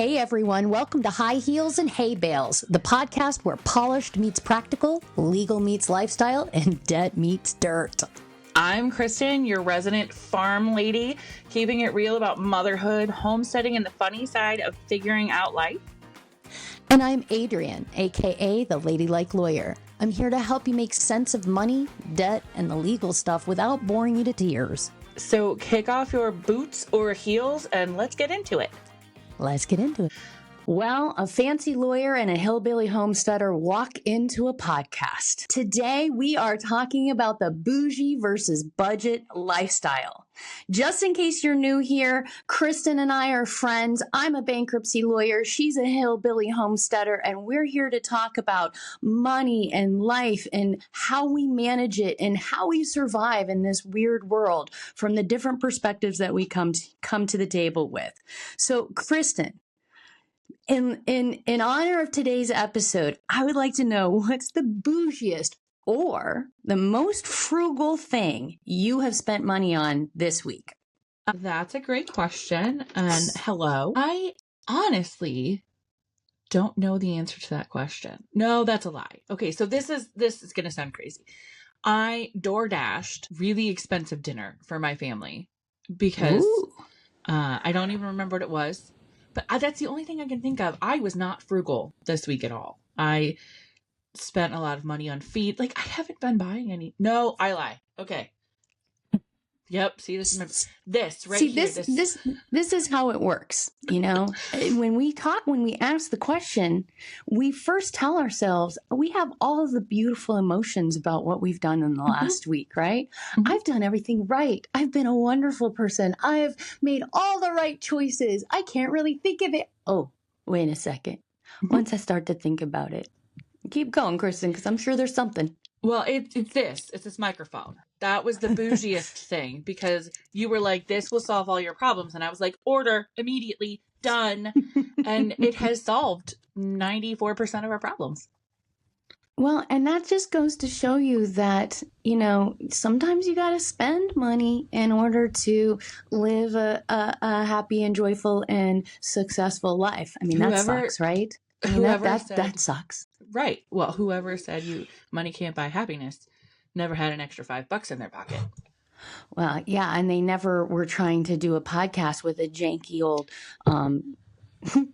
Hey everyone, welcome to High Heels and Hay Bales, the podcast where polished meets practical, legal meets lifestyle, and debt meets dirt. I'm Kristen, your resident farm lady, keeping it real about motherhood, homesteading, and the funny side of figuring out life. And I'm Adrienne, aka the Ladylike Lawyer. I'm here to help you make sense of money, debt, and the legal stuff without boring you to tears. So kick off your boots or heels and let's get into it. Let's get into it. Well, a fancy lawyer and a hillbilly homesteader walk into a podcast. Today, we are talking about the bougie versus budget lifestyle. Just in case you're new here, Kristen and I are friends. I'm a bankruptcy lawyer. She's a hillbilly homesteader, and we're here to talk about money and life and how we manage it and how we survive in this weird world from the different perspectives that we come to the table with. So, Kristen, in honor of today's episode, I would like to know what's the bougiest or the most frugal thing you have spent money on this week? That's a great question. And hello. I honestly don't know the answer to that question. No, that's a lie. Okay, so this is going to sound crazy. I DoorDashed really expensive dinner for my family because I don't even remember what it was. But that's the only thing I can think of. I was not frugal this week at all. I spent a lot of money on feed. Like, I haven't been buying any. No, I lie. Okay. Yep. See, this is this right here. This is how it works. You know, when we ask the question, we first tell ourselves we have all of the beautiful emotions about what we've done in the last week, right? Mm-hmm. I've done everything right. I've been a wonderful person. I've made all the right choices. I can't really think of it. Oh, wait a second. Mm-hmm. Once I start to think about it, keep going, Kristen, because I'm sure there's something. Well, it's this microphone. That was the bougiest thing because you were like, this will solve all your problems. And I was like, order immediately, done. And it has solved 94% of our problems. Well, and that just goes to show you that, you know, sometimes you got to spend money in order to live a happy and joyful and successful life. I mean, that sucks, right? I mean, that sucks. Right. Well, whoever said money can't buy happiness never had an extra $5 in their pocket. Well, yeah. And they never were trying to do a podcast with a janky old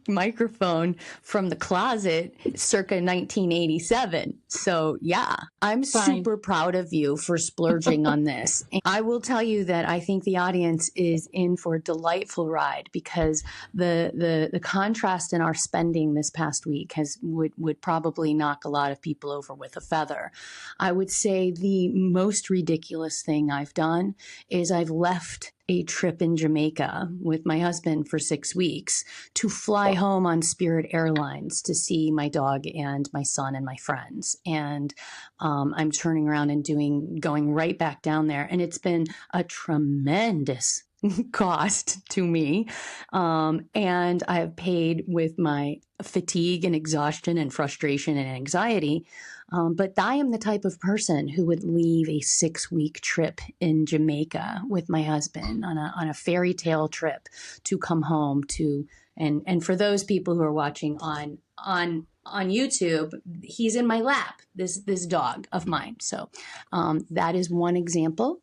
microphone from the closet circa 1987. So yeah, I'm super proud of you for splurging on this. And I will tell you that I think the audience is in for a delightful ride because the contrast in our spending this past week would probably knock a lot of people over with a feather. I would say the most ridiculous thing I've done is I've left a trip in Jamaica with my husband for 6 weeks to fly home on Spirit Airlines to see my dog and my son and my friends. And I'm turning around and going right back down there. And it's been a tremendous cost to me. And I have paid with my fatigue and exhaustion and frustration and anxiety. But I am the type of person who would leave a 6-week trip in Jamaica with my husband on a fairy tale trip to come home to. And for those people who are watching on YouTube, he's in my lap, this dog of mine. So that is one example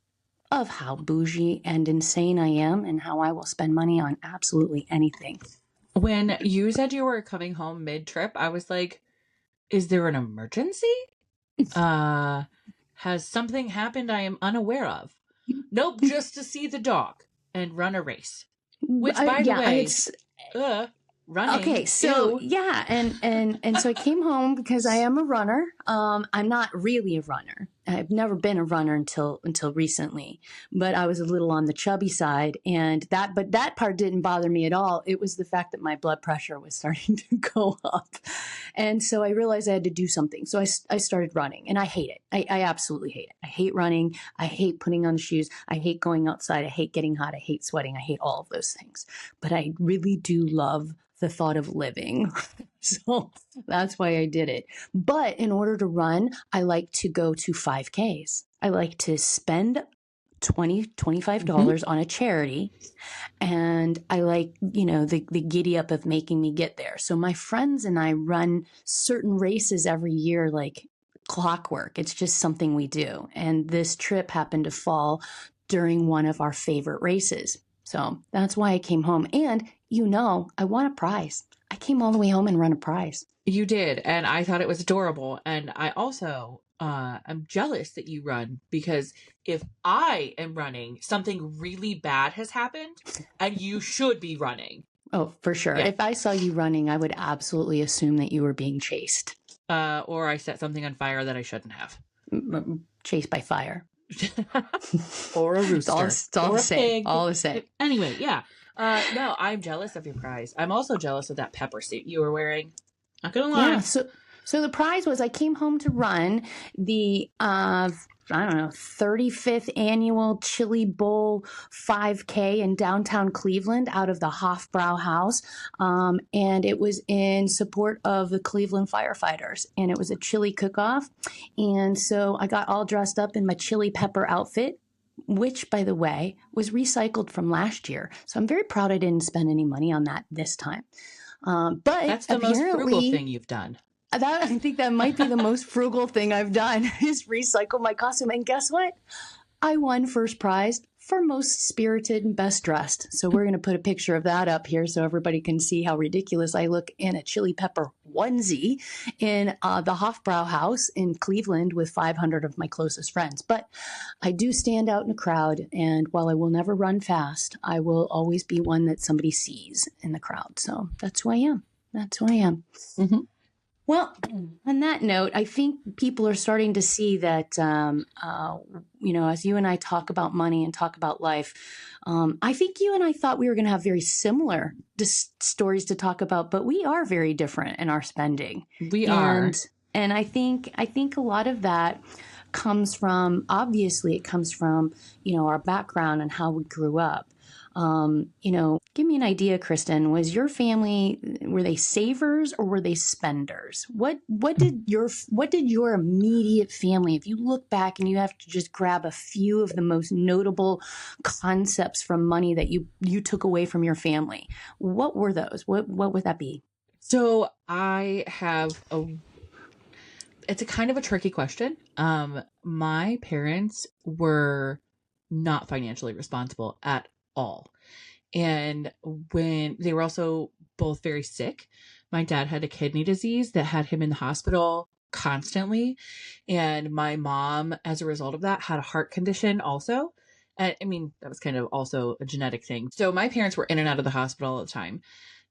of how bougie and insane I am and how I will spend money on absolutely anything. When you said you were coming home mid-trip, I was like, is there an emergency? Has something happened I am unaware of? Nope, just to see the dog and run a race. Which, by the way, running. Okay, so yeah, and so I came home because I am a runner. I'm not really a runner. I've never been a runner until recently, but I was a little on the chubby side, but that part didn't bother me at all. It was the fact that my blood pressure was starting to go up, and so I realized I had to do something. So I started running, and I hate it. I absolutely hate it. I hate running. I hate putting on shoes. I hate going outside. I hate getting hot. I hate sweating. I hate all of those things. But I really do love the thought of living. So that's why I did it. But in order to run, I like to go to 5Ks. I like to spend $25 on a charity. And I like, the giddy up of making me get there. So my friends and I run certain races every year, like clockwork. It's just something we do. And this trip happened to fall during one of our favorite races. So that's why I came home. And, I won a prize. I came all the way home and run a prize. You did. And I thought it was adorable. And I also I'm jealous that you run, because if I am running, something really bad has happened and you should be running. Oh, for sure. Yeah. If I saw you running, I would absolutely assume that you were being chased. Or I set something on fire that I shouldn't have. Chased by fire. Or a rooster. It's all the same. All the same. Anyway, yeah. No, I'm jealous of your prize. I'm also jealous of that pepper suit you were wearing. Not gonna lie. Yeah, so the prize was I came home to run the 35th annual Chili Bowl 5K in downtown Cleveland out of the Hofbrau House. And it was in support of the Cleveland firefighters. And it was a chili cook-off. And so I got all dressed up in my chili pepper outfit, which, by the way, was recycled from last year. So I'm very proud I didn't spend any money on that this time. But that's the most frugal thing you've done. I think that might be the most frugal thing I've done is recycle my costume. And guess what? I won first prize for most spirited and best dressed. So we're going to put a picture of that up here so everybody can see how ridiculous I look in a chili pepper onesie in the Hofbrau House in Cleveland with 500 of my closest friends. But I do stand out in a crowd, and while I will never run fast, I will always be one that somebody sees in the crowd. So that's who I am. Mm-hmm. Well, on that note, I think people are starting to see that, as you and I talk about money and talk about life, I think you and I thought we were going to have very similar stories to talk about, but we are very different in our spending. We are. And I think a lot of that comes from, obviously it comes from, our background and how we grew up. Give me an idea, Kristen. Was your family, were they savers or were they spenders? What did your immediate family, if you look back and you have to just grab a few of the most notable concepts from money that you took away from your family, what were those? What would that be? So I have it's a kind of a tricky question. My parents were not financially responsible at all. And when they were also both very sick, my dad had a kidney disease that had him in the hospital constantly. And my mom, as a result of that, had a heart condition also. I mean, that was kind of also a genetic thing. So my parents were in and out of the hospital all the time.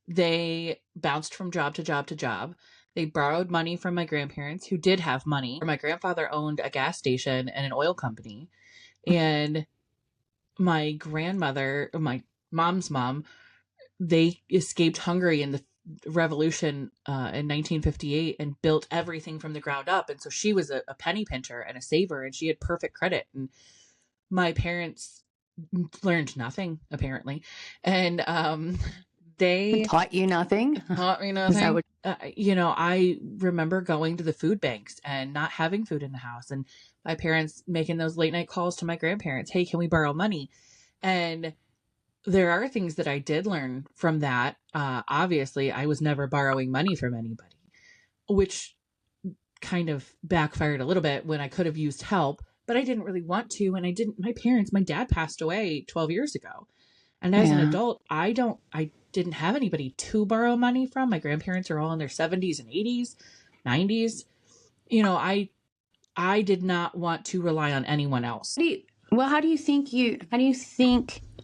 They bounced from job to job to job. They borrowed money from my grandparents, who did have money. My grandfather owned a gas station and an oil company. And my grandmother, my mom's mom, they escaped Hungary in the revolution in 1958 and built everything from the ground up. And so she was a penny pincher and a saver, and she had perfect credit. And my parents learned nothing, apparently. And they taught you nothing. Taught me nothing. I remember going to the food banks and not having food in the house, and my parents making those late night calls to my grandparents. Hey, can we borrow money? And there are things that I did learn from that. Obviously, I was never borrowing money from anybody, which kind of backfired a little bit when I could have used help, but I didn't really want to. And I didn't, my dad passed away 12 years ago. And as an adult, I didn't have anybody to borrow money from. My grandparents are all in their 70s and 80s, 90s. I did not want to rely on anyone else. How do you think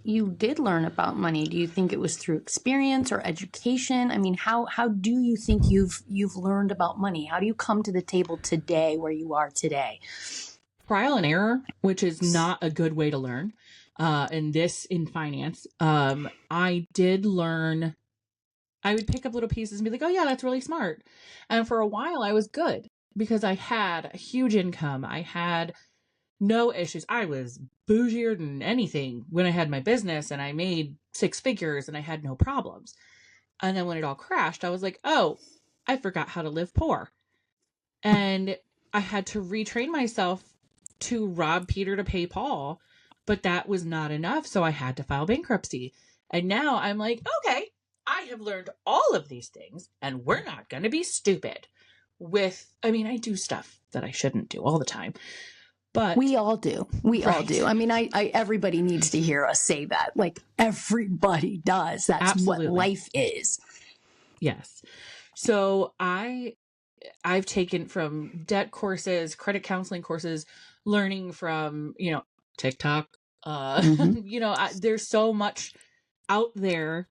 you did learn about money? Do you think it was through experience or education? I mean, how do you think you've learned about money? How do you come to the table today where you are today? Trial and error, which is not a good way to learn. In finance, I did learn. I would pick up little pieces and be like, oh yeah, that's really smart. And for a while I was good because I had a huge income. I had no issues. I was bougier than anything when I had my business, and I made 6 figures and I had no problems. And then when it all crashed, I was like, oh, I forgot how to live poor. And I had to retrain myself to rob Peter to pay Paul, But that was not enough. So I had to file bankruptcy. And now I'm like, okay, I have learned all of these things and we're not going to be stupid I do stuff that I shouldn't do all the time, but we all do. We all do. I mean, I everybody needs to hear us say that. Like everybody does. That's absolutely what life is. Yes. So I've taken from debt courses, credit counseling courses, learning from, TikTok. There's so much out there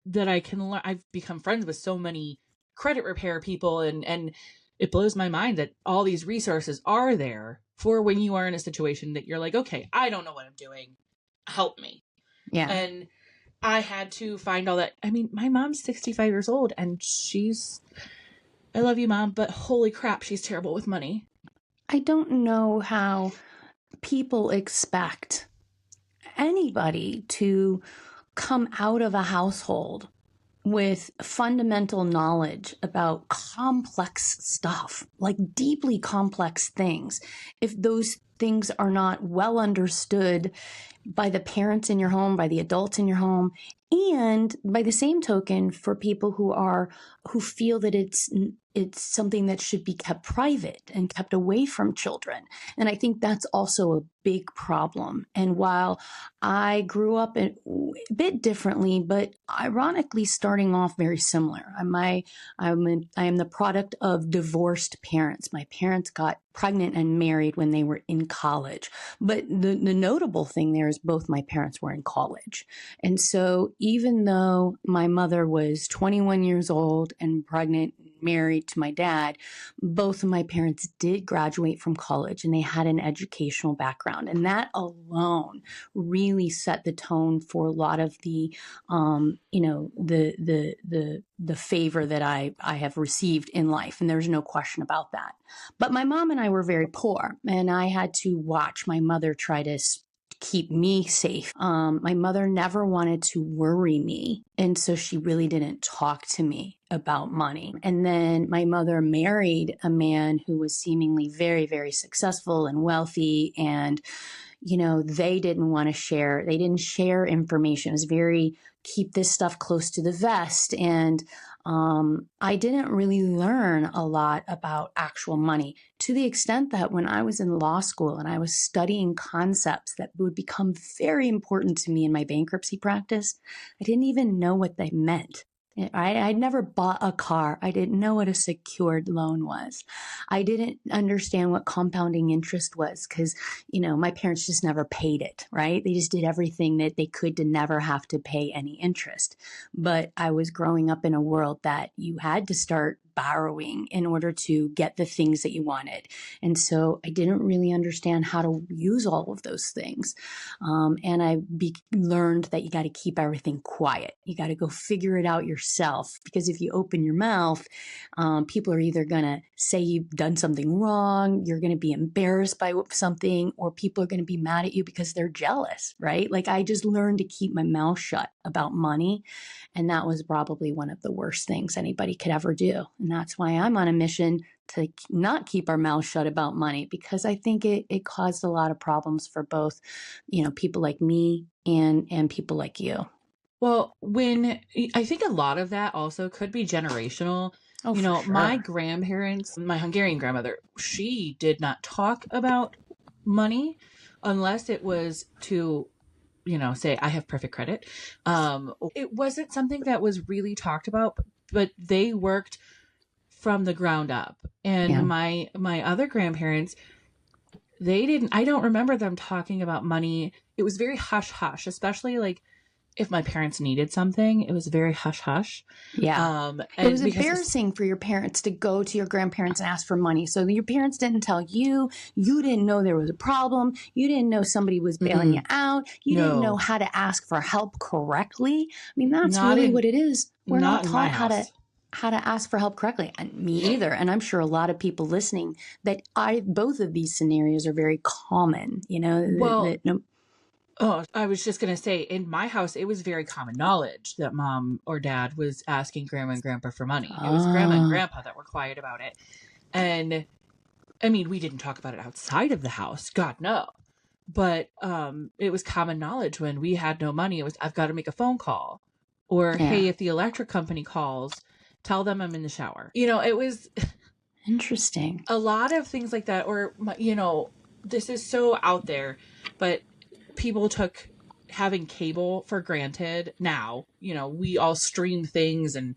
that I can learn. I've become friends with so many credit repair people, and it blows my mind that all these resources are there for when you are in a situation that you're like, okay, I don't know what I'm doing. Help me. Yeah. And I had to find all that. I mean, my mom's 65 years old and I love you, Mom, but holy crap, she's terrible with money. I don't know how people expect anybody to come out of a household with fundamental knowledge about complex stuff, like deeply complex things, if those things are not well understood by the parents in your home, by the adults in your home, and by the same token for people who feel that it's something that should be kept private and kept away from children. And I think that's also a big problem. And while I grew up a bit differently, but ironically starting off very similar, I am the product of divorced parents. My parents got pregnant and married when they were in college. But the notable thing there is both my parents were in college. And so even though my mother was 21 years old and pregnant, married to my dad, both of my parents did graduate from college and they had an educational background. And that alone really set the tone for a lot of the, the favor that I have received in life. And there's no question about that. But my mom and I were very poor, and I had to watch my mother try to keep me safe. My mother never wanted to worry me. And so she really didn't talk to me about money. And then my mother married a man who was seemingly very, very successful and wealthy. And, they didn't want to share. They didn't share information. It was very keep this stuff close to the vest. And I didn't really learn a lot about actual money, to the extent that when I was in law school and I was studying concepts that would become very important to me in my bankruptcy practice, I didn't even know what they meant. I'd never bought a car. I didn't know what a secured loan was. I didn't understand what compounding interest was because, my parents just never paid it, right? They just did everything that they could to never have to pay any interest. But I was growing up in a world that you had to start borrowing in order to get the things that you wanted. And so I didn't really understand how to use all of those things. And I learned that you got to keep everything quiet. You got to go figure it out yourself, because if you open your mouth, people are either going to say you've done something wrong, you're going to be embarrassed by something, or people are going to be mad at you because they're jealous, right? Like I just learned to keep my mouth shut about money. And that was probably one of the worst things anybody could ever do. And that's why I'm on a mission to not keep our mouths shut about money, because I think it caused a lot of problems for both, people like me and people like you. Well, I think a lot of that also could be generational. Oh, sure. My grandparents, my Hungarian grandmother, she did not talk about money unless it was to say I have perfect credit. It wasn't something that was really talked about, but they worked from the ground up. And my other grandparents, I don't remember them talking about money. It was very hush hush, especially like if my parents needed something, it was very hush hush. Yeah. It was embarrassing for your parents to go to your grandparents and ask for money. So your parents didn't tell you, you didn't know there was a problem. You didn't know somebody was bailing you out. You didn't know how to ask for help correctly. I mean, that's really what it is. We're not taught how to ask for help correctly. And me either. And I'm sure a lot of people listening that both of these scenarios are very common, Oh, I was just going to say, in my house, it was very common knowledge that mom or dad was asking grandma and grandpa for money. It was grandma and grandpa that were quiet about it. And I mean, we didn't talk about it outside of the house. God, no. But it was common knowledge when we had no money. It was, I've got to make a phone call, or hey, if the electric company calls, tell them I'm in the shower. You know, it was interesting. A lot of things like that. Or, you know, this is so out there, but people took having cable for granted. Now, you know, we all stream things and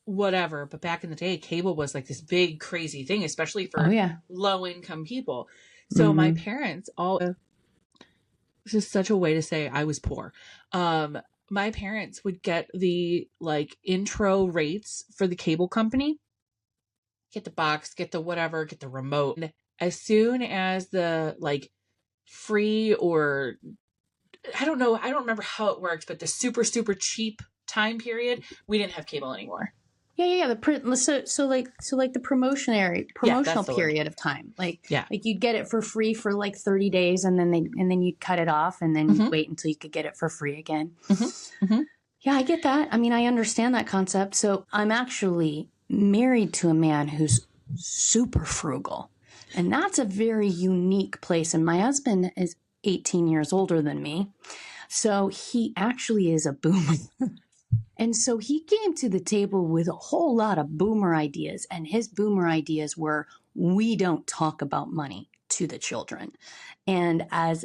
whatever, but back in the day, cable was like this big crazy thing, especially for low income people. So my parents all, this is such a way to say I was poor. My parents would get the like intro rates for the cable company, get the box, get the whatever, get the remote. And as soon as the like free, or I don't know, I don't remember how it works, but the super, super cheap time period, we didn't have cable anymore. Yeah. So like the promotional period of time, like you'd get it for free for like 30 days, and then you'd cut it off, and then you'd wait until you could get it for free again. Yeah, I get that. I mean, I understand that concept. So I'm actually married to a man who's super frugal, and that's a very unique place. And my husband is 18 years older than me, so he actually is a boomer. And so he came to the table with a whole lot of boomer ideas, and his boomer ideas were, we don't talk about money to the children. And as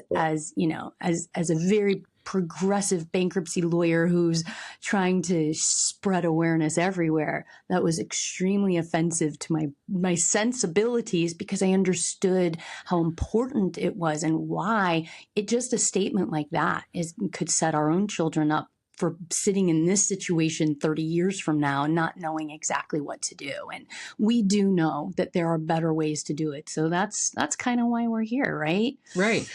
you know, as a very progressive bankruptcy lawyer who's trying to spread awareness everywhere, that was extremely offensive to my sensibilities, because I understood how important it was and why just a statement like that could set our own children up for sitting in this situation 30 years from now and not knowing exactly what to do. And we do know that there are better ways to do it. So that's kind of why we're here, right? Right.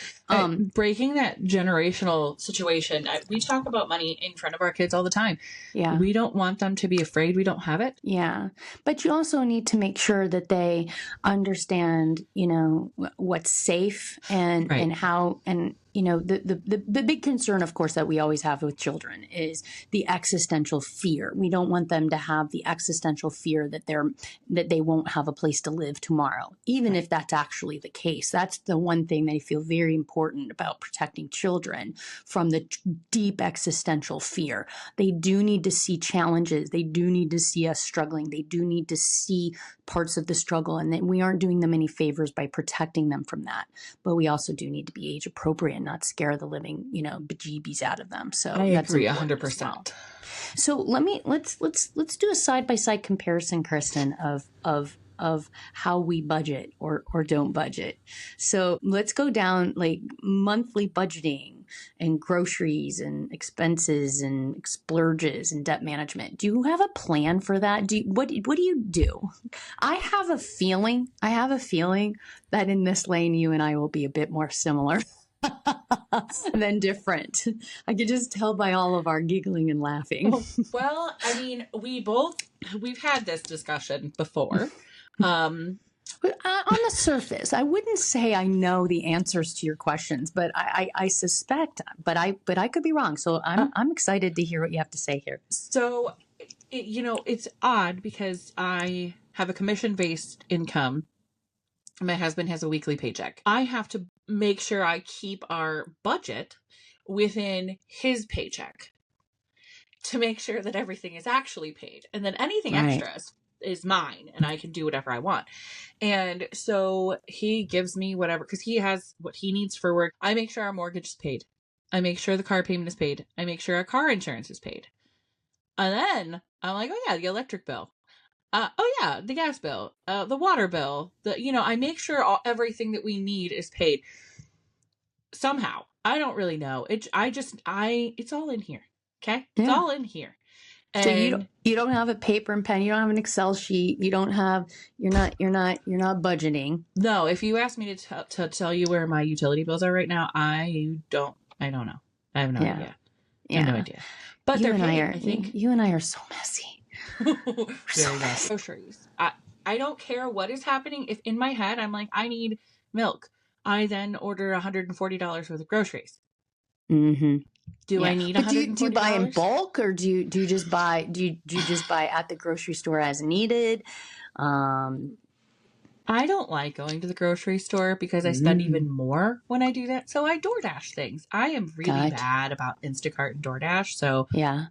Breaking that generational situation. We talk about money in front of our kids all the time. Yeah. We don't want them to be afraid we don't have it. Yeah. But you also need to make sure that they understand, you know, what's safe and how, and you know, the big concern, of course, that we always have with children is the existential fear. We don't want them to have the existential fear that they won't have a place to live tomorrow, even if that's actually the case. That's the one thing that I feel very important about protecting children from, the deep existential fear. They do need to see challenges. They do need to see us struggling. They do need to see parts of the struggle, and that we aren't doing them any favors by protecting them from that. But we also do need to be age appropriate and not scare the living, you know, bejeebies out of them. So I that's agree 100%. Well. So let's do a side-by-side comparison, Kristen, of how we budget or don't budget. So let's go down like monthly budgeting and groceries and expenses and splurges and debt management. Do you have a plan for that? What do you do? I have a feeling that in this lane, you and I will be a bit more similar than different. I could just tell by all of our giggling and laughing. Well, I mean, we've had this discussion before. On the surface, I wouldn't say I know the answers to your questions, but I suspect, but I could be wrong. So I'm excited to hear what you have to say here. So, you know, it's odd because I have a commission-based income. My husband has a weekly paycheck. I have to make sure I keep our budget within his paycheck to make sure that everything is actually paid. And then anything extra is mine, and I can do whatever I want. And so he gives me whatever, because he has what he needs for work. I make sure our mortgage is paid. I make sure the car payment is paid. I make sure our car insurance is paid. And then I'm like, oh yeah, the electric bill. Oh yeah, the gas bill, the water bill, I make sure everything that we need is paid somehow. I don't really know. It's all in here. Okay. It's all in here. And so you don't have a paper and pen. You don't have an Excel sheet. You're not budgeting. No, if you ask me to tell you where my utility bills are right now, I don't know. I have no idea. I have no idea. But they're paid, I think. You and I are so messy. So messy. Groceries. I don't care what is happening. If in my head I'm like, I need milk, I then order $140 worth of groceries. Mm-hmm. I need $140? Do you buy in bulk, or do you just buy at the grocery store as needed? How I don't like going to the grocery store because I spend even more when I do that. So I DoorDash things. I am really bad about Instacart and DoorDash. So yeah,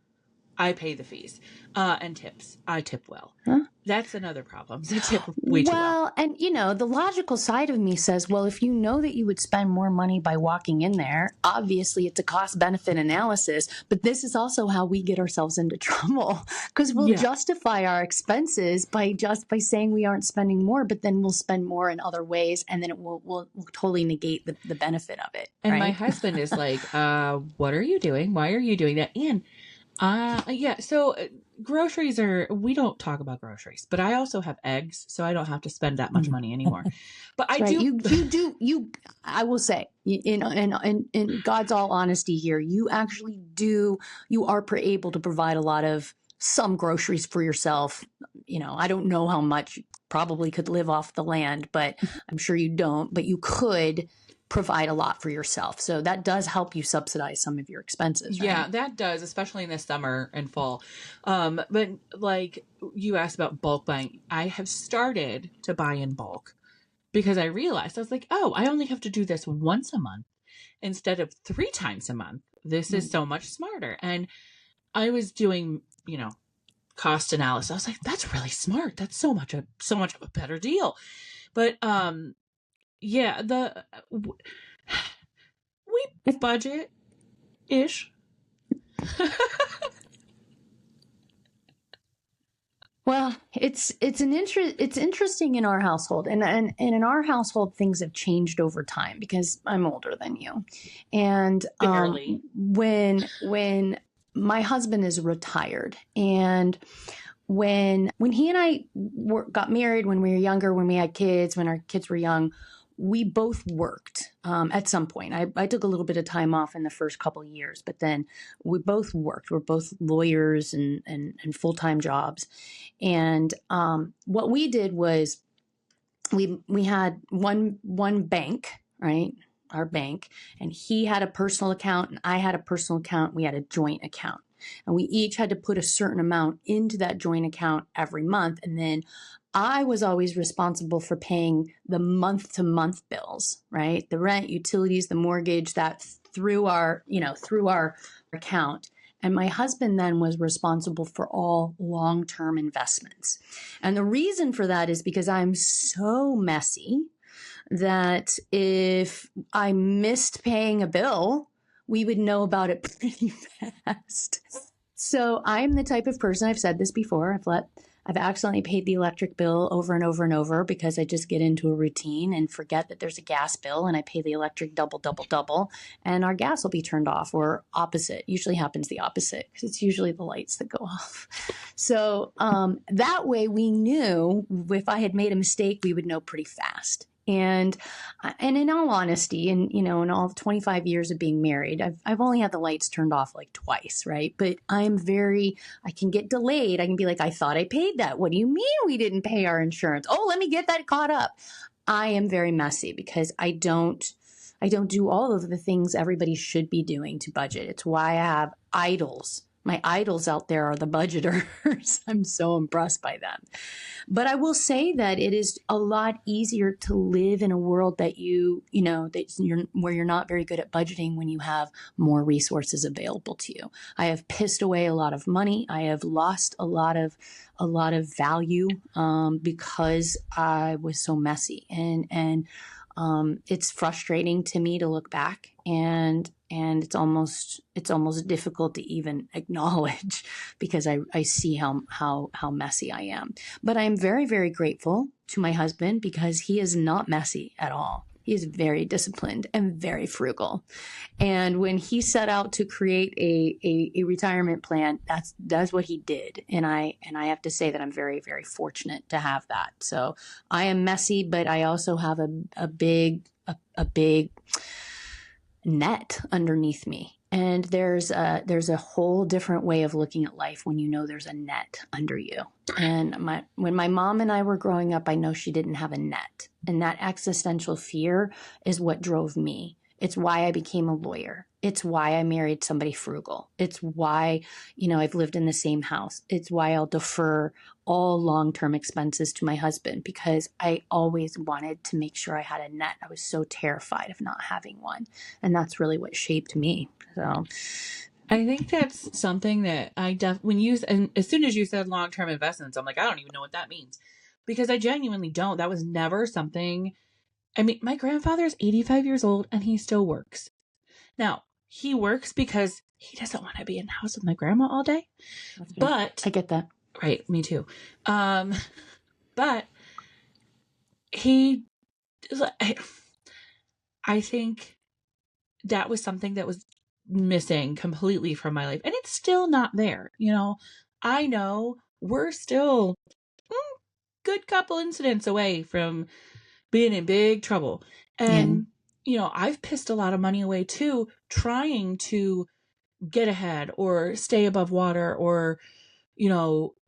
I pay the fees and tips. I tip well. huh? That's another problem. I tip way too well. Well, and the logical side of me says, well, if you know that you would spend more money by walking in there, obviously it's a cost benefit analysis, but this is also how we get ourselves into trouble because we'll justify our expenses by saying we aren't spending more, but then we'll spend more in other ways. And then we'll totally negate the benefit of it. And right? my husband is like, what are you doing? Why are you doing that? And so groceries we don't talk about groceries, but I also have eggs, so I don't have to spend that much money anymore. But I do. I will say, in God's all honesty here, you actually you are able to provide a lot of some groceries for yourself. I don't know how much, probably could live off the land, but I'm sure you don't, but you could provide a lot for yourself. So that does help you subsidize some of your expenses. Right? Yeah, that does, especially in the summer and fall. But like you asked about bulk buying, I have started to buy in bulk because I realized I was like, oh, I only have to do this once a month instead of 3 times a month. This is so much smarter. And I was doing, cost analysis. I was like, that's really smart. That's so much of a better deal. But yeah, we budget ish. Well, it's interesting in our household, and in our household things have changed over time because I'm older than you, and when my husband is retired, and when he and I got married, when we were younger, when we had kids, when our kids were young, we both worked at some point. I took a little bit of time off in the first couple of years, but then we both worked. We're both lawyers and full-time jobs. And what we did was we had one bank, right? Our bank, and he had a personal account and I had a personal account. We had a joint account. And we each had to put a certain amount into that joint account every month. And then I was always responsible for paying the month-to-month bills, right? The rent, utilities, the mortgage, that through our account. And my husband then was responsible for all long-term investments. And the reason for that is because I'm so messy that if I missed paying a bill, we would know about it pretty fast. So I'm the type of person, I've said this before, I've accidentally paid the electric bill over and over and over because I just get into a routine and forget that there's a gas bill, and I pay the electric double, and our gas will be turned off, or opposite. Usually happens the opposite because it's usually the lights that go off. So that way we knew if I had made a mistake, we would know pretty fast. And in all honesty, and in all 25 years of being married, I've only had the lights turned off like twice, right? But I can get delayed. I can be like, I thought I paid that. What do you mean we didn't pay our insurance? Oh, let me get that caught up. I am very messy because I don't do all of the things everybody should be doing to budget. It's why I have idols. My idols out there are the budgeters. I'm so impressed by them. But I will say that it is a lot easier to live in a world that where you're not very good at budgeting when you have more resources available to you. I have pissed away a lot of money. I have lost a lot of value because I was so messy, and it's frustrating to me to look back, and it's almost difficult to even acknowledge because I see how messy I am. But I'm very, very grateful to my husband because he is not messy at all. He is very disciplined and very frugal. And when he set out to create a retirement plan, that's what he did. And I have to say that I'm very, very fortunate to have that. So I am messy, but I also have a big net underneath me. And there's a whole different way of looking at life when you know there's a net under you. And when my mom and I were growing up, I know she didn't have a net. And that existential fear is what drove me. It's why I became a lawyer. It's why I married somebody frugal. It's why, I've lived in the same house. It's why I'll defer all long-term expenses to my husband, because I always wanted to make sure I had a net. I was so terrified of not having one. And that's really what shaped me. So I think that's something that and as soon as you said long-term investments, I'm like, I don't even know what that means, because I genuinely don't. That was never something. I mean, my grandfather's 85 years old and he still works. Now, he works because he doesn't want to be in the house with my grandma all day. But I get that. Right, me too. But he, I think that was something that was missing completely from my life, and it's still not there. I know we're still good couple incidents away from being in big trouble. And, I've pissed a lot of money away too, trying to get ahead or stay above water, or,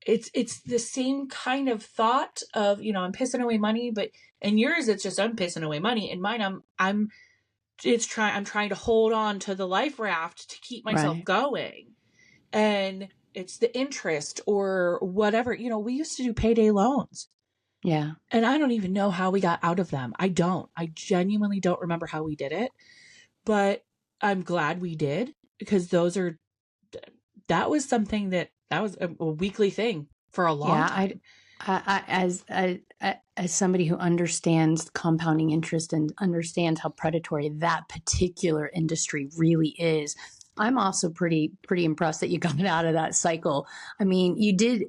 it's the same kind of thought of, I'm pissing away money, but in yours, it's just, I'm pissing away money. In mine, I'm trying to hold on to the life raft to keep myself going. And it's the interest or whatever, we used to do payday loans. Yeah. And I don't even know how we got out of them. I genuinely don't remember how we did it, but I'm glad we did, because that was something that was a weekly thing for a long time. As somebody who understands compounding interest and understands how predatory that particular industry really is, I'm also pretty impressed that you got out of that cycle. I mean, you did,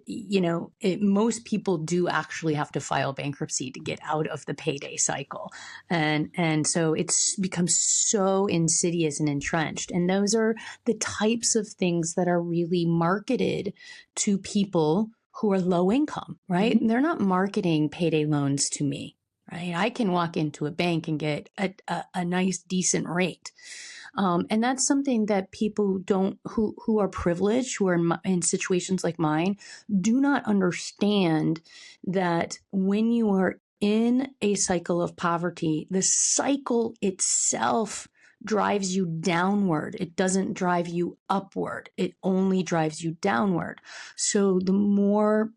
most people do actually have to file bankruptcy to get out of the payday cycle. And so it's become so insidious and entrenched. And those are the types of things that are really marketed to people who are low income, right? Mm-hmm. They're not marketing payday loans to me, right? I can walk into a bank and get a nice, decent rate. And that's something that people who are privileged, who are in situations like mine, do not understand, that when you are in a cycle of poverty, the cycle itself drives you downward. It doesn't drive you upward. It only drives you downward. So the more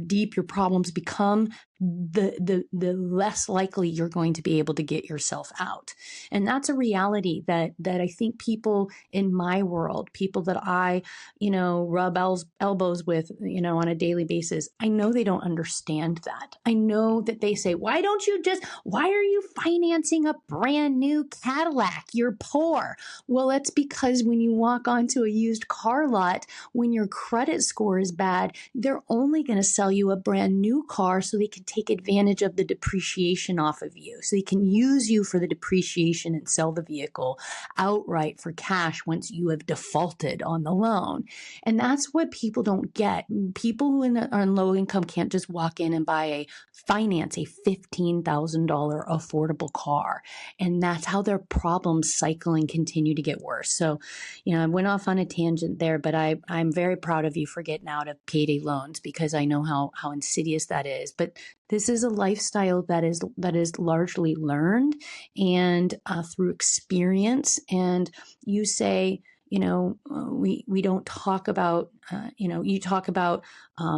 deep your problems become, the less likely you're going to be able to get yourself out. And that's a reality that I think people in my world, people that I, rub elbows with, on a daily basis, I know they don't understand that. I know that they say, why are you financing a brand new Cadillac? You're poor. Well, that's because when you walk onto a used car lot, when your credit score is bad, they're only going to sell you a brand new car so they can take advantage of the depreciation off of you. So they can use you for the depreciation and sell the vehicle outright for cash once you have defaulted on the loan. And that's what people don't get. People who are in low income can't just walk in and finance a $15,000 affordable car. And that's how their problems cycle and continue to get worse. So, I went off on a tangent there, but I'm very proud of you for getting out of payday loans, because I know how insidious that is. But this is a lifestyle that is largely learned and through experience. And you say, we don't talk about, you talk about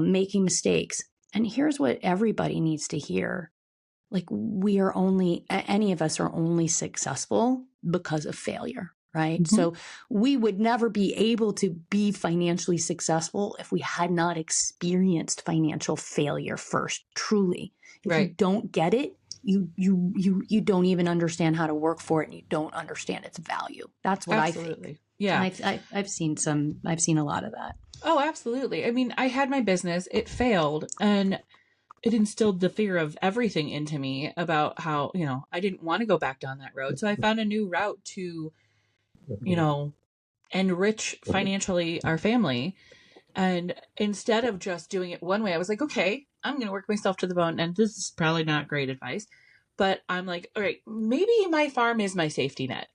making mistakes. And here's what everybody needs to hear. Like, any of us are only successful because of failure, right? Mm-hmm. So we would never be able to be financially successful if we had not experienced financial failure first, truly. If you don't get it, you don't even understand how to work for it, and you don't understand its value. That's what I think. Yeah. And I've seen a lot of that. Oh, absolutely. I mean, I had my business, it failed, and it instilled the fear of everything into me about how, I didn't want to go back down that road. So I found a new route to, enrich financially our family. And instead of just doing it one way, I was like, okay, I'm going to work myself to the bone. And this is probably not great advice, but I'm like, all right, maybe my farm is my safety net.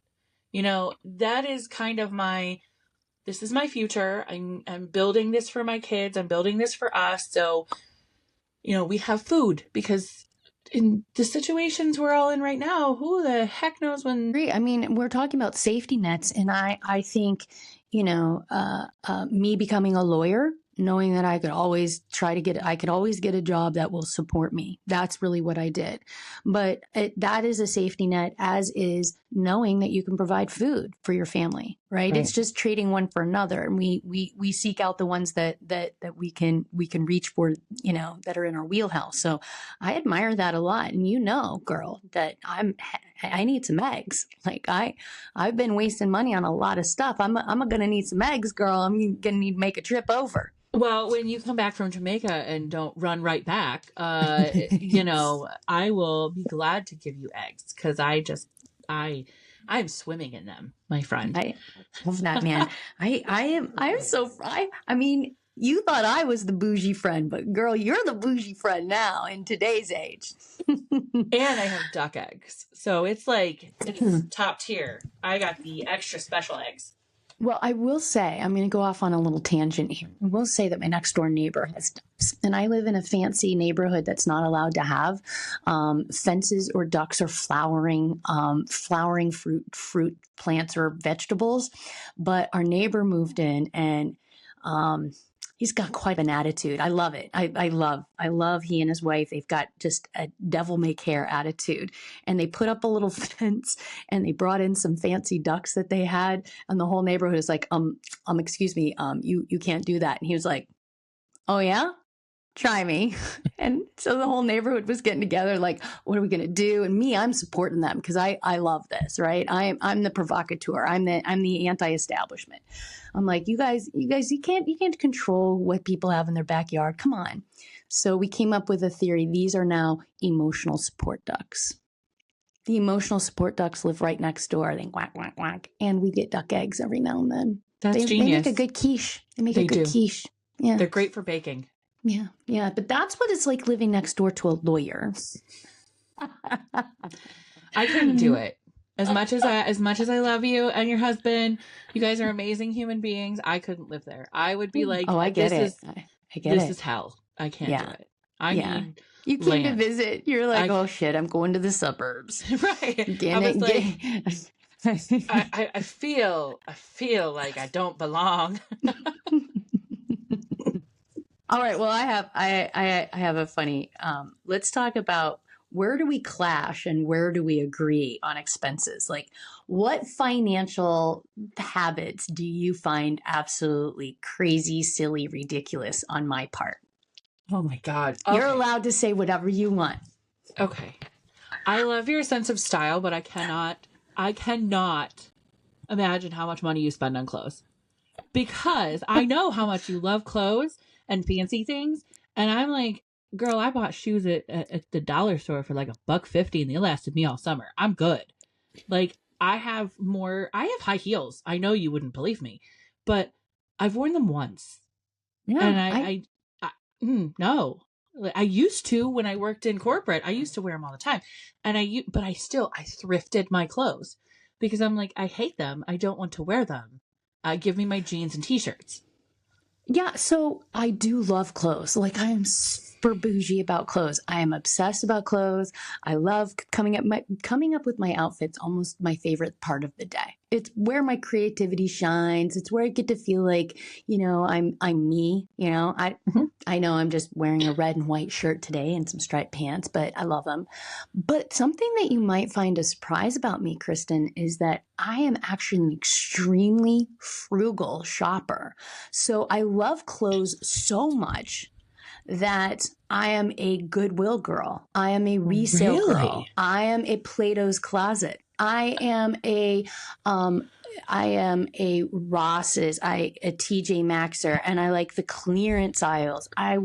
That is kind of this is my future. I'm building this for my kids. I'm building this for us. So, we have food, because in the situations we're all in right now, who the heck knows when? I mean, we're talking about safety nets, and I think, me becoming a lawyer, knowing that I could always get a job that will support me. That's really what I did. But that is a safety net, as is knowing that you can provide food for your family, right? It's just trading one for another. And we seek out the ones that we can reach for, that are in our wheelhouse. So I admire that a lot. And girl, that I need some eggs. Like I've been wasting money on a lot of stuff. I'm going to need some eggs, girl. I'm going to need to make a trip over. Well, when you come back from Jamaica and don't run right back, I will be glad to give you eggs, because I'm swimming in them, my friend. I love that, man. I mean, you thought I was the bougie friend, but girl, you're the bougie friend now in today's age. And I have duck eggs. So it's top tier. I got the extra special eggs. Well, I will say, I'm going to go off on a little tangent here. I will say that my next door neighbor has ducks, and I live in a fancy neighborhood that's not allowed to have fences or ducks or flowering fruit plants or vegetables. But our neighbor moved in, and he's got quite an attitude. I love it. I love he and his wife. They've got just a devil may care attitude. And they put up a little fence, and they brought in some fancy ducks that they had. And the whole neighborhood is like, excuse me, you can't do that. And he was like, oh yeah? Try me. And so the whole neighborhood was getting together, like, what are we going to do? And me, I'm supporting them because I love this, right? I'm the provocateur. I'm the anti-establishment. I'm like, you guys, you can't control what people have in their backyard. Come on. So we came up with a theory. These are now emotional support ducks. The emotional support ducks live right next door. They quack, quack, quack. And we get duck eggs every now and then. That's genius. They make a good quiche. Quiche. Yeah. They're great for baking. Yeah. Yeah. But that's what it's like living next door to a lawyer. I couldn't do it. As much as I love you and your husband, you guys are amazing human beings. I couldn't live there. I would be like, oh, I get it. This is hell. I can't do it. I need you came to visit. You're like, oh shit, I'm going to the suburbs. Right. I feel like I don't belong. All right. Well, I have a funny, let's talk about, where do we clash and where do we agree on expenses? Like, what financial habits do you find absolutely crazy, silly, ridiculous on my part? Oh my God. Okay. You're allowed to say whatever you want. Okay. I love your sense of style, but I cannot imagine how much money you spend on clothes, because I know how much you love clothes and fancy things. And I'm like, girl, I bought shoes at the dollar store for like $1.50 and they lasted me all summer. I'm good. Like, I have high heels. I know you wouldn't believe me, but I've worn them once. Yeah. And no, I used to, when I worked in corporate, I used to wear them all the time. And I thrifted my clothes because I'm like, I hate them. I don't want to wear them. Give me my jeans and t-shirts. Yeah, so I do love clothes. Like, I am super bougie about clothes. I am obsessed about clothes. I love coming up with my outfits. Almost my favorite part of the day. It's where my creativity shines. It's where I get to feel like, I'm me. I know I'm just wearing a red and white shirt today and some striped pants, but I love them. But something that you might find a surprise about me, Kristen, is that I am actually an extremely frugal shopper. So I love clothes so much that I am a Goodwill girl. I am a resale girl. I am a Plato's Closet. I am a Ross's, a TJ Maxxer, and I like the clearance aisles. I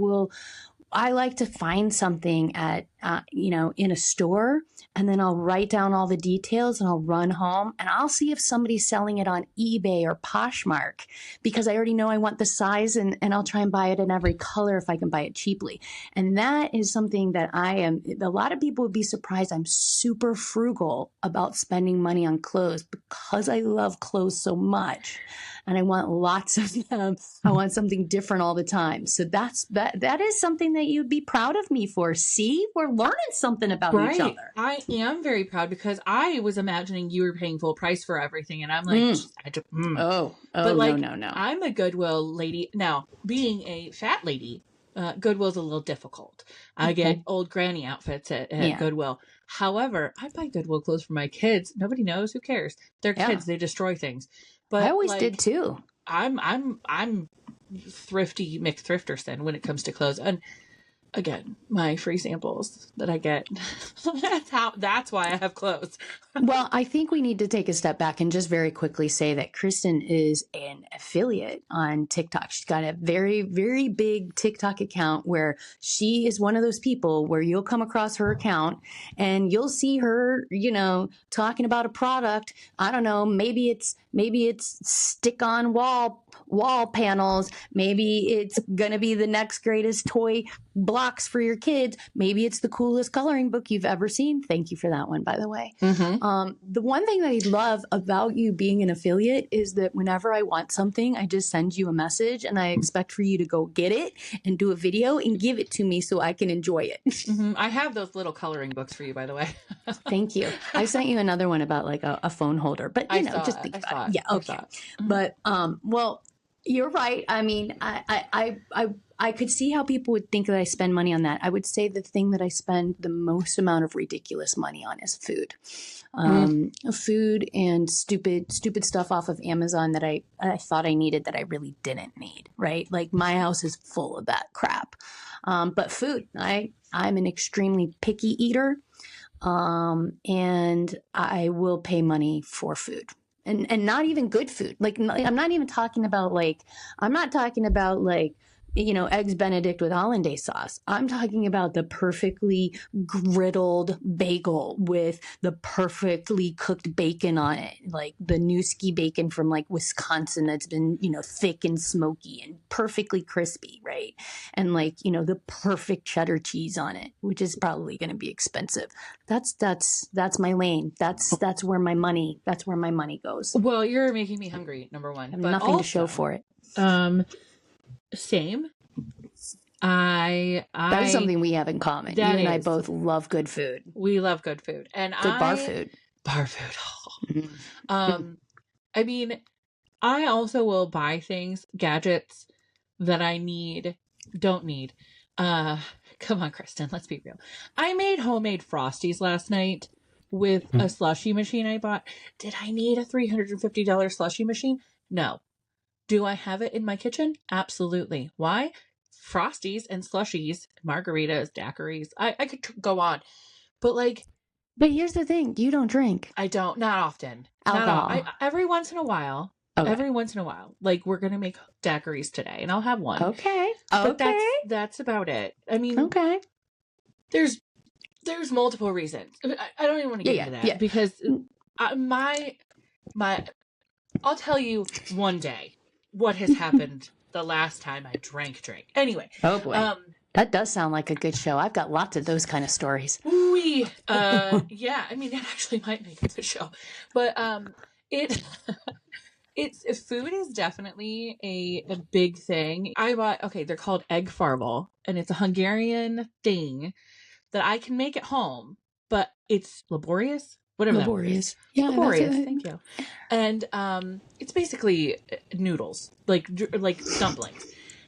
like to find something at, in a store, and then I'll write down all the details and I'll run home and I'll see if somebody's selling it on eBay or Poshmark, because I already know I want the size, and I'll try and buy it in every color if I can buy it cheaply. And that is something that a lot of people would be surprised. I'm super frugal about spending money on clothes because I love clothes so much. And I want lots of them. I want something different all the time. So that is something that you'd be proud of me for. See, we're learning something about each other. I am very proud because I was imagining you were paying full price for everything. And I'm like, But like, no. I'm a Goodwill lady. Now, being a fat lady, Goodwill's a little difficult. I get old granny outfits at Goodwill. However, I buy Goodwill clothes for my kids. Nobody knows. Who cares? They're kids. They destroy things. But I always did too. I'm thrifty McThrifterson when it comes to clothes. And again, my free samples that I get. That's why I have clothes. Well, I think we need to take a step back and just very quickly say that Kristen is an affiliate on TikTok. She's got a very, very big TikTok account where she is one of those people where you'll come across her account and you'll see her, talking about a product. I don't know, maybe it's stick on wall panels. Maybe it's going to be the next greatest toy blocks for your kids. Maybe it's the coolest coloring book you've ever seen. Thank you for that one, by the way. The one thing that I love about you being an affiliate is that whenever I want something, I just send you a message and I expect for you to go get it and do a video and give it to me so I can enjoy it. I have those little coloring books for you, by the way. Thank you. I sent you another one about like a phone holder, but just think about it. Yeah. Okay. But, well, you're right. I mean, I could see how people would think that I spend money on that. I would say the thing that I spend the most amount of ridiculous money on is food. Food and stupid stuff off of Amazon that I thought I needed that I really didn't need, right? Like my house is full of that crap. But food, I'm an extremely picky eater. And I will pay money for food. And not even good food. Like, I'm not even talking about eggs Benedict with hollandaise sauce. I'm talking about the perfectly griddled bagel with the perfectly cooked bacon on it. Like the Newski bacon from like Wisconsin that's been, thick and smoky and perfectly crispy, right? And like, the perfect cheddar cheese on it, which is probably going to be expensive. That's my lane. That's where my money goes. Well, you're making me hungry, number one. I have nothing to show for it. Same. That is something we have in common. You and I both love good food. We love good food. And good bar food. Bar food. I mean, I also will buy things, gadgets that I don't need. Come on, Kristen, let's be real. I made homemade Frosties last night with a slushie machine I bought. Did I need a $350 slushie machine? No. Do I have it in my kitchen? Absolutely. Why? Frosties and slushies, margaritas, daiquiris. I could go on. But here's the thing. You don't drink. I don't. Not often. Alcohol. Every once in a while. Okay. Every once in a while. Like we're going to make daiquiris today and I'll have one. Okay. But that's about it. I mean, okay. There's multiple reasons. I don't even want to get into that because I'll tell you one day what has happened the last time I drank. Anyway. Oh boy. That does sound like a good show. I've got lots of those kind of stories. Yeah, I mean, that actually might make a good show. But food is definitely a big thing. I bought, they're called egg farvel, and it's a Hungarian thing that I can make at home, but it's laborious. Whatever laborious. Yeah, laborious. Thank you. And it's basically noodles, like dumplings.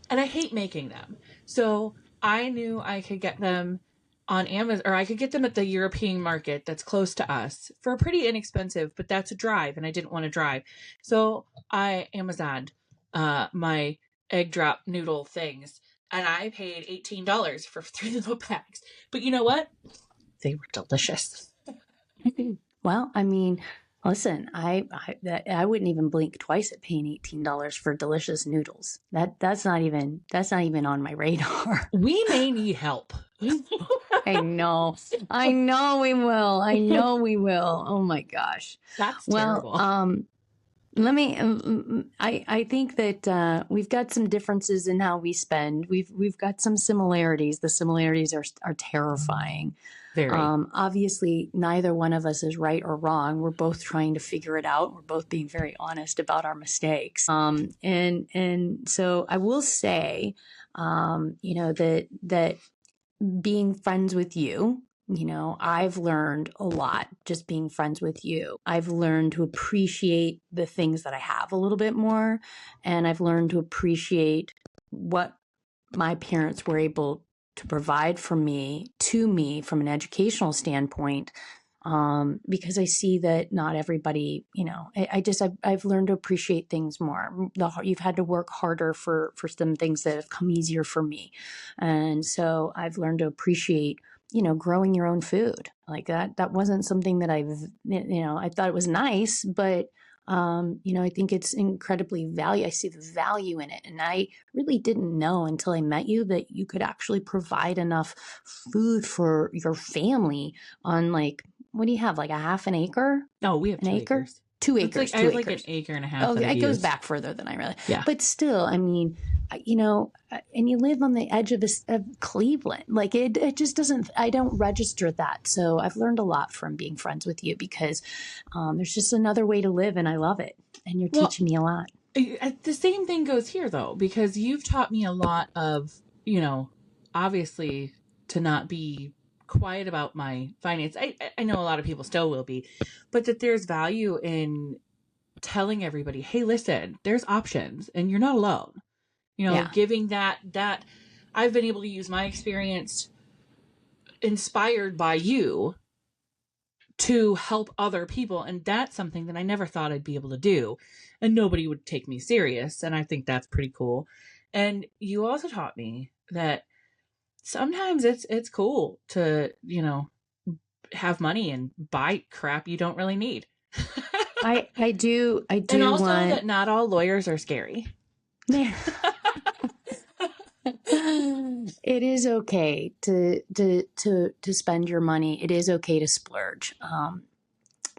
And I hate making them. So I knew I could get them on Amazon, or I could get them at the European market that's close to us for pretty inexpensive, but that's a drive and I didn't want to drive. So I Amazoned my egg drop noodle things and I paid $18 for 3 little packs. But you know what? They were delicious. Well, I mean, listen, I wouldn't even blink twice at paying $18 for delicious noodles. That's not even on my radar. We may need help. I know we will. Oh my gosh. That's terrible. Well, I think that we've got some differences in how we spend. We've got some similarities. The similarities are terrifying. Very. Obviously, neither one of us is right or wrong. We're both trying to figure it out. We're both being very honest about our mistakes. And so I will say, that being friends with you, I've learned a lot just being friends with you. I've learned to appreciate the things that I have a little bit more. And I've learned to appreciate what my parents were able to provide to me from an educational standpoint. Because I see that not everybody, I've learned to appreciate things more. You've had to work harder for some things that have come easier for me. And so I've learned to appreciate, growing your own food like that. That wasn't something that I thought it was nice, but I think it's incredibly I see the value in it. And I really didn't know until I met you that you could actually provide enough food for your family on what do you have? Like a half an acre? No, we have an 2 acre? acres. 2 acres. I have like an acre and a half. Oh, it goes back further than I realized. Yeah. But still, I mean, and you live on the edge of Cleveland. Like it just doesn't, I don't register that. So I've learned a lot from being friends with you because there's just another way to live and I love it. And you're teaching me a lot. The same thing goes here though, because you've taught me a lot of, obviously to not be quiet about my finance. I know a lot of people still will be, but that there's value in telling everybody, hey, listen, there's options and you're not alone. Giving that I've been able to use my experience inspired by you to help other people. And that's something that I never thought I'd be able to do. And nobody would take me serious. And I think that's pretty cool. And you also taught me that sometimes it's cool to, have money and buy crap you don't really need. I do. And also that not all lawyers are scary. Yeah. It is okay to spend your money. It is okay to splurge.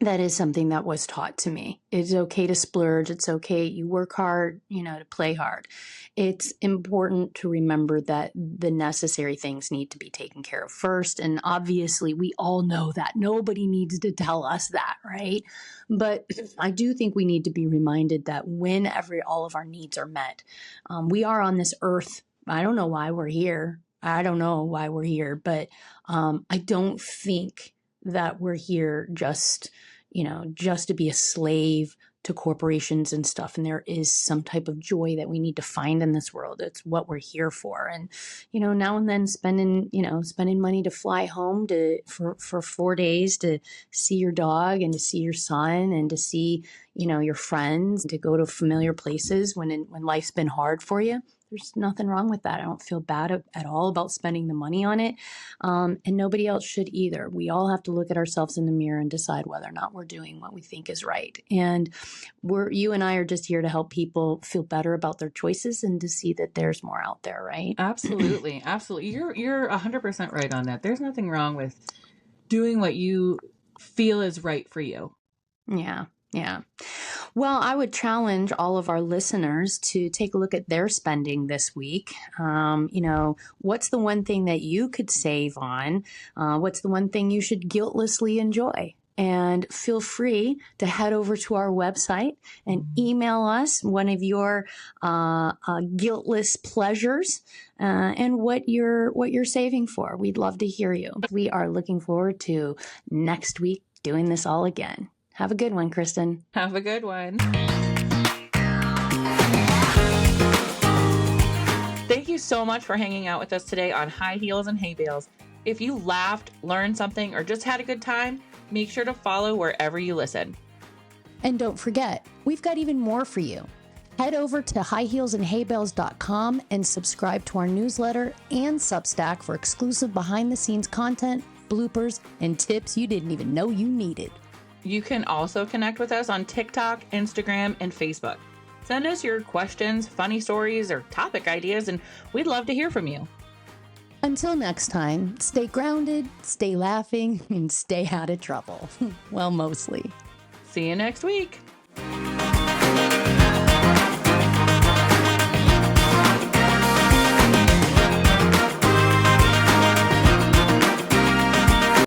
That is something that was taught to me. It's okay to splurge. It's okay. You work hard, to play hard. It's important to remember that the necessary things need to be taken care of first. And obviously we all know that. Nobody needs to tell us that, right? But I do think we need to be reminded that when all of our needs are met, we are on this earth. I don't know why we're here. But I don't think that we're here just to be a slave to corporations and stuff. And there is some type of joy that we need to find in this world. It's what we're here for. And, now and then spending money to fly home for 4 days to see your dog and to see your son and to see, your friends, to go to familiar places when life's been hard for you. There's nothing wrong with that. I don't feel bad at all about spending the money on it. And nobody else should either. We all have to look at ourselves in the mirror and decide whether or not we're doing what we think is right. And you and I are just here to help people feel better about their choices and to see that there's more out there, right? Absolutely. Absolutely. You're 100% right on that. There's nothing wrong with doing what you feel is right for you. Yeah. Yeah. Well, I would challenge all of our listeners to take a look at their spending this week. What's the one thing that you could save on? What's the one thing you should guiltlessly enjoy? And feel free to head over to our website and email us one of your guiltless pleasures and what you're saving for. We'd love to hear you. We are looking forward to next week doing this all again. Have a good one, Kristen. Have a good one. Thank you so much for hanging out with us today on High Heels and Hay Bales. If you laughed, learned something, or just had a good time, make sure to follow wherever you listen. And don't forget, we've got even more for you. Head over to highheelsandhaybales.com and subscribe to our newsletter and Substack for exclusive behind-the-scenes content, bloopers, and tips you didn't even know you needed. You can also connect with us on TikTok, Instagram, and Facebook. Send us your questions, funny stories, or topic ideas, and we'd love to hear from you. Until next time, stay grounded, stay laughing, and stay out of trouble. Well, mostly. See you next week.